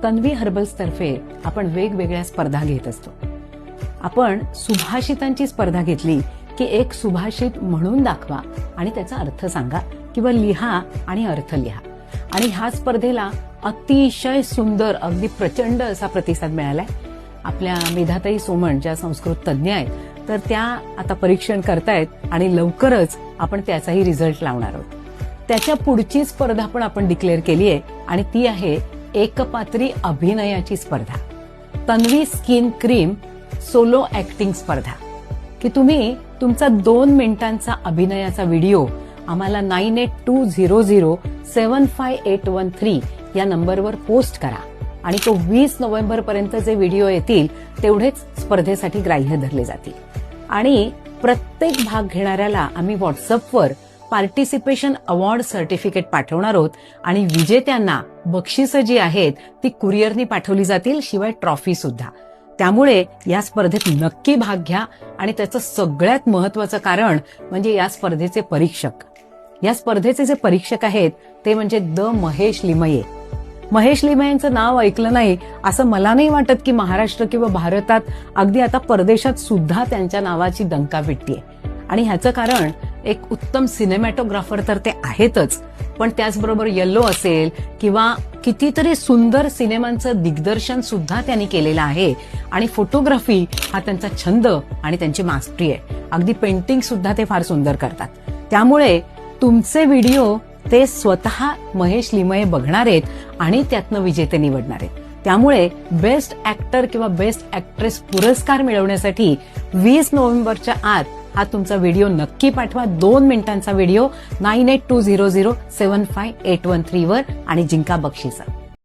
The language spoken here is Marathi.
तन्वी हर्बल्स तर्फे आपण वेगवेगळ्या स्पर्धा घेत असतो. आपण सुभाषितांची स्पर्धा घेतली की एक सुभाषित म्हणून दाखवा आणि त्याचा अर्थ सांगा किंवा लिहा आणि अर्थ लिहा. आणि ह्या स्पर्धेला अतिशय सुंदर, अगदी प्रचंड असा प्रतिसाद मिळालाय. आपल्या मेधाताई सोमण ज्या संस्कृत तज्ज्ञ आहेत, तर त्या आता परीक्षण करतायत आणि लवकरच आपण त्याचाही रिझल्ट लावणार आहोत. त्याच्या पुढची स्पर्धा पण आपण डिक्लेअर केली आहे आणि ती आहे एकपात्री अभिनयाची स्पर्धा. Tanvi skin cream solo acting स्पर्धा, की तुम्ही तुमचा 2 मिनिटांचा अभिनयाचा व्हिडिओ आम्हाला 9820075813 या नंबरवर पोस्ट करा आणि तो 20 नोव्हेंबर पर्यंत जे व्हिडिओ येतील तेवढेच स्पर्धेसाठी ग्राह्य धरले जातील. आणि प्रत्येक भाग घेणाऱ्याला आम्ही व्हॉट्सअपवर पार्टिसिपेशन अवॉर्ड सर्टिफिकेट पाठवणार आहोत आणि विजेत्यांना बक्षिसं जी आहेत ती कुरिअरनी पाठवली जातील, शिवाय ट्रॉफी सुद्धा. त्यामुळे या स्पर्धेत नक्की भाग घ्या. आणि त्याचं सगळ्यात महत्वाचं कारण म्हणजे या स्पर्धेचे परीक्षक. या स्पर्धेचे जे परीक्षक आहेत ते म्हणजे महेश लिमये. महेश लिमयेंचं नाव ऐकलं नाही असं मला नाही वाटत की महाराष्ट्र किंवा भारतात, अगदी आता परदेशात सुद्धा त्यांच्या नावाची डंका पिटतीये. आणि ह्याचं कारण एक उत्तम सिनेमॅटोग्राफर तर ते आहेतच, पण त्याचबरोबर येल्लो असेल किंवा कितीतरी सुंदर सिनेमांचं दिग्दर्शन सुद्धा त्यांनी केलेलं आहे. आणि फोटोग्राफी हा त्यांचा छंद आणि त्यांची मास्टरी आहे. अगदी पेंटिंग सुद्धा ते फार सुंदर करतात. त्यामुळे तुमचे व्हिडिओ ते स्वतः महेश लिमये बघणार आहेत आणि त्यातनं विजेते निवडणार आहेत. त्यामुळे बेस्ट ऍक्टर किंवा बेस्ट ऍक्ट्रेस पुरस्कार मिळवण्यासाठी 20 नोव्हेंबरच्या आत हा तुमचा व्हिडिओ नक्की पाठवा. 2 मिनिटांचा व्हिडिओ 9820075813 वर आणि जिंका बक्षिसं.